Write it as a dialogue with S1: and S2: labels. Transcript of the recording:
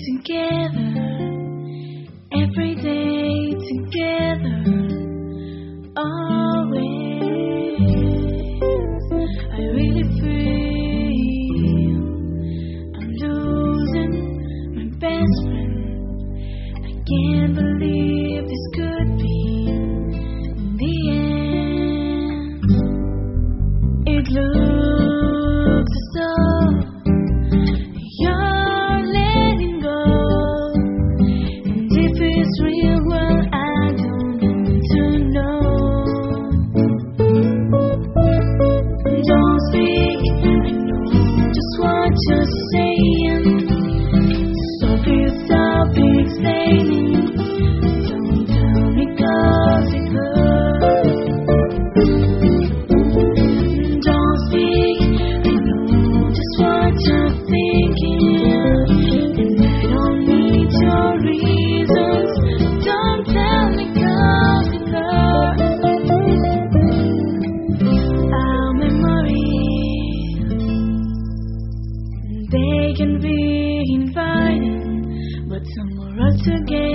S1: together, every day together, always. I really feel I'm losing my best friend. I can't believe this could be the end. It looks as though you're letting go, and if it's real, well, I don't want to know. Don't speak, I know just what you're saying, so please stop explaining. Don't tell me 'cause it hurts. Don't speak, I know just what you're thinking, and I don't need your reasons. Don't tell me 'cause it hurts. Our memories, they can be inviting, but some more us together.